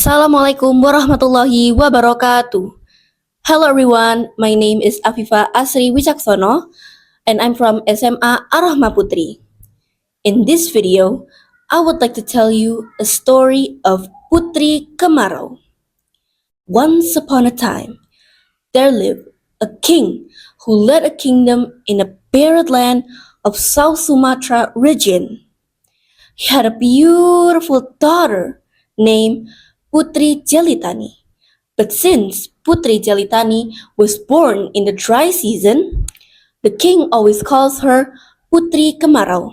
Assalamualaikum warahmatullahi wabarakatuh. Hello everyone, my name is Afifah Asri Wicaksono and I'm from SMA ARROHMAH Putri. In this video, I would like to tell you a story of Putri Kemarau. Once upon a time, there lived a king who led a kingdom in a barren land of South Sumatra region. He had a beautiful daughter named Putri Jelitani. But since Putri Jelitani was born in the dry season, the king always calls her Putri Kemarau.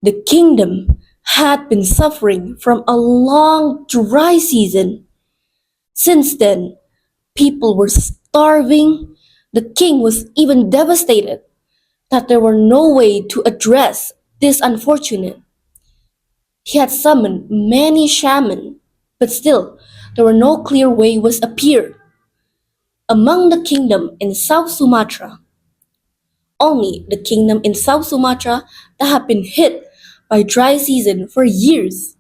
The kingdom had been suffering from a long dry season. Since then, people were starving. The king was even devastated that there were no way to address this unfortunate. He had summoned many shamans, but still there were no clear way was appeared. Among the kingdom in South Sumatra, only the kingdom in South Sumatra that had been hit by dry season for years,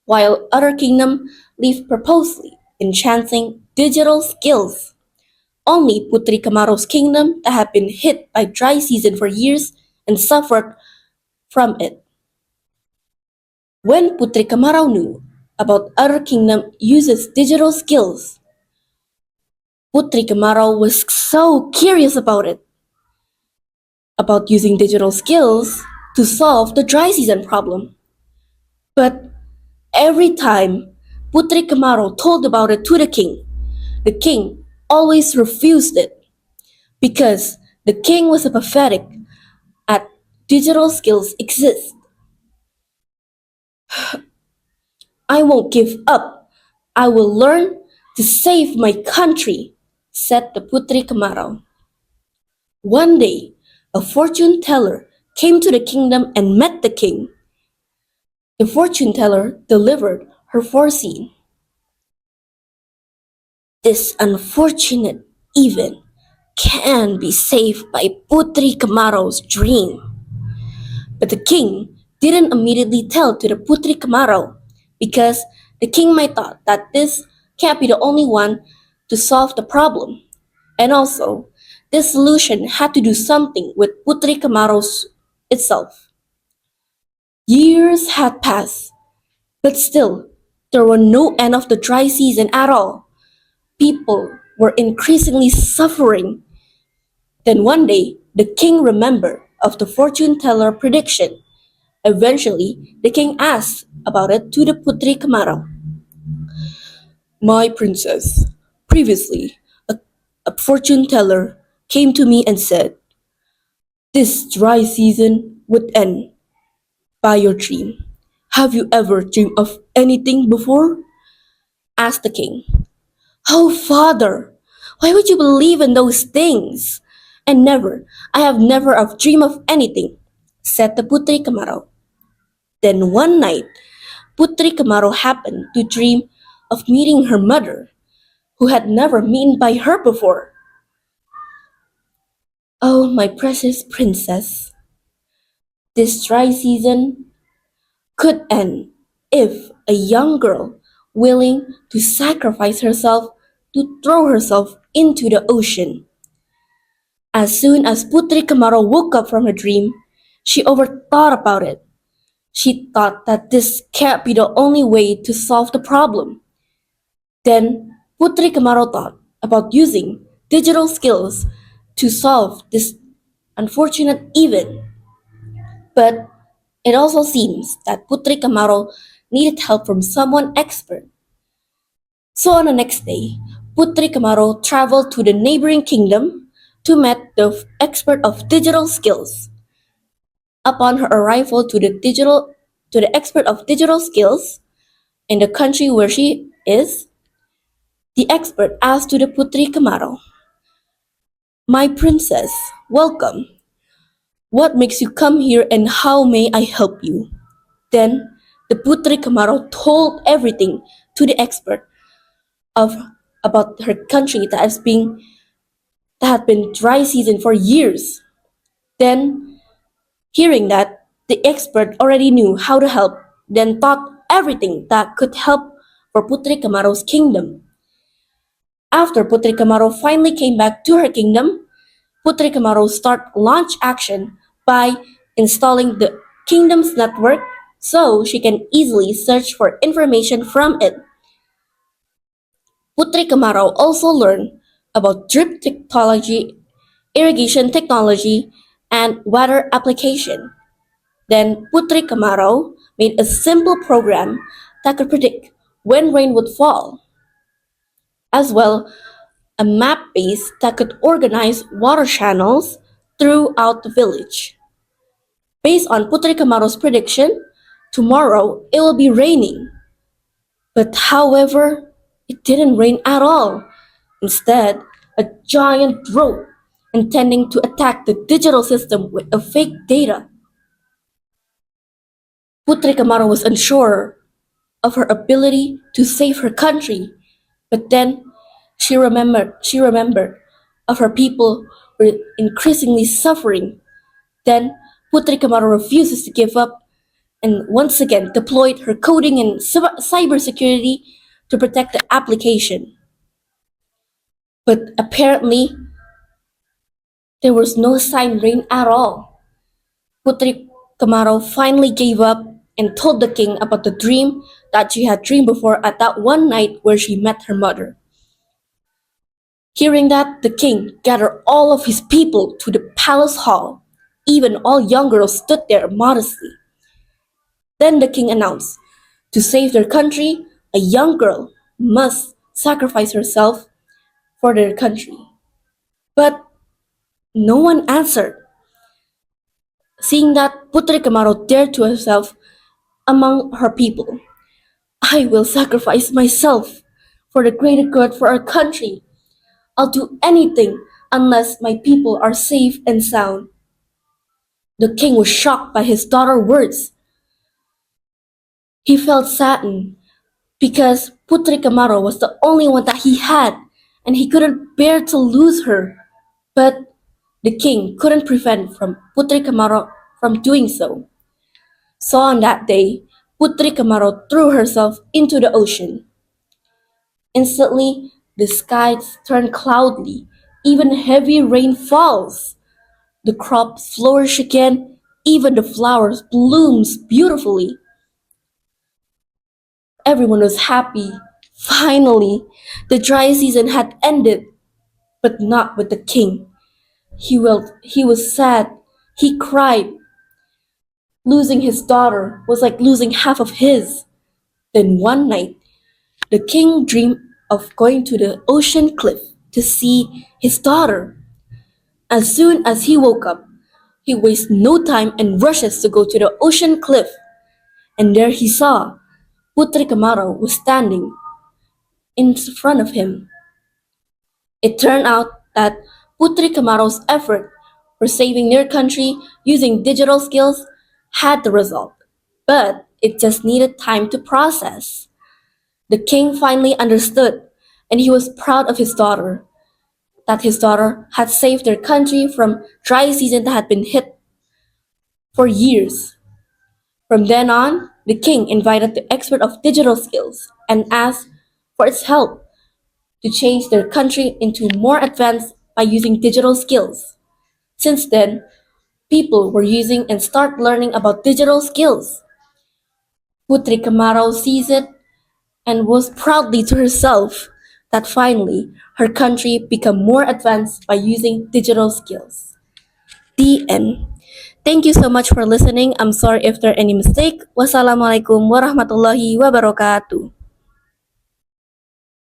while other kingdom lived purposely enchanting digital skills. Only Putri Kemarau's kingdom that had been hit by dry season for years and suffered from it. When Putri Kemarau knew about other kingdom uses digital skills, Putri Kemarau was so curious about using digital skills to solve the dry season problem. But every time Putri Kemarau told about it to the king always refused it because the king was apathetic at digital skills exist. I won't give up. I will learn to save my country, said the Putri Kemarau. One day, a fortune teller came to the kingdom and met the king. The fortune teller delivered her foreseen. This unfortunate event can be saved by Putri Kemarau's dream. But the king didn't immediately tell to the Putri Kemarau because the king might thought that this can't be the only one to solve the problem. And also, this solution had to do something with Putri Kemarau's itself. Years had passed, but still, there were no end of the dry season at all. People were increasingly suffering. Then one day, the king remembered of the fortune teller prediction. Eventually, the king asked about it to the Putri Kemarau. My princess, previously, a fortune teller came to me and said, this dry season would end by your dream. Have you ever dreamed of anything before? Asked the king. Oh, father, why would you believe in those things? And never, I have never of dreamed of anything, said the Putri Kemarau. Then one night, Putri Kemarau happened to dream of meeting her mother, who had never met by her before. Oh, my precious princess, this dry season could end if a young girl willing to sacrifice herself to throw herself into the ocean. As soon as Putri Kemarau woke up from her dream, she overthought about it. She thought that this can't be the only way to solve the problem. Then Putri Kemarau thought about using digital skills to solve this unfortunate event. But it also seems that Putri Kemarau needed help from someone expert. So on the next day, Putri Kemarau traveled to the neighboring kingdom to meet the expert of digital skills. Upon her arrival to the expert of digital skills in the country where she is, the expert asked to the Putri Kemarau, my princess, welcome. What makes you come here and how may I help you? Then the Putri Kemarau told everything to the expert of about her country that had been dry season for years. Then, hearing that, the expert already knew how to help, then thought everything that could help for Putri Kemarau's kingdom. After Putri Kemarau finally came back to her kingdom, Putri Kemarau started launch action by installing the kingdom's network so she can easily search for information from it. Putri Kemarau also learned about drip technology, irrigation technology, and weather application. Then Putri Kemarau made a simple program that could predict when rain would fall, as well a map base that could organize water channels throughout the village. Based on Putri Kemarau's prediction, tomorrow it will be raining. But however, it didn't rain at all. Instead, a giant drought intending to attack the digital system with a fake data. Putri Kemarau was unsure of her ability to save her country, but then she remembered of her people were increasingly suffering. Then Putri Kemarau refuses to give up and once again deployed her coding and cybersecurity to protect the application. But apparently, there was no sign rain at all. Putri Kemarau finally gave up and told the king about the dream that she had dreamed before at that one night where she met her mother. Hearing that, the king gathered all of his people to the palace hall. Even all young girls stood there modestly. Then the king announced, to save their country, a young girl must sacrifice herself for their country. But no one answered. Seeing that, Putri Kemarau dared to herself among her people. I will sacrifice myself for the greater good for our country. I'll do anything unless my people are safe and sound. The king was shocked by his daughter's words. He felt saddened because Putri Kemarau was the only one that he had and he couldn't bear to lose her. But the king couldn't prevent from Putri Kemarau from doing so. So on that day, Putri Kemarau threw herself into the ocean. Instantly, the skies turned cloudy, even heavy rain falls. The crops flourish again, even the flowers blooms beautifully. Everyone was happy. Finally, the dry season had ended, but not with the king. He was sad. He cried. Losing his daughter was like losing half of his. Then one night, the king dreamed of going to the ocean cliff to see his daughter. As soon as he woke up, he wastes no time and rushes to go to the ocean cliff. And there he saw Putri Kemarau was standing in front of him. It turned out that Putri Kemarau's effort for saving their country using digital skills had the result, but it just needed time to process. The king finally understood, and he was proud of his daughter, that his daughter had saved their country from dry season that had been hit for years. From then on, the king invited the expert of digital skills and asked for its help to change their country into more advanced by using digital skills. Since then, people were using and start learning about digital skills. Putri Kemarau sees it and was proudly to herself that finally her country became more advanced by using digital skills. The end. Thank you so much for listening. I'm sorry if there are any mistake. Wassalamualaikum warahmatullahi wabarakatuh.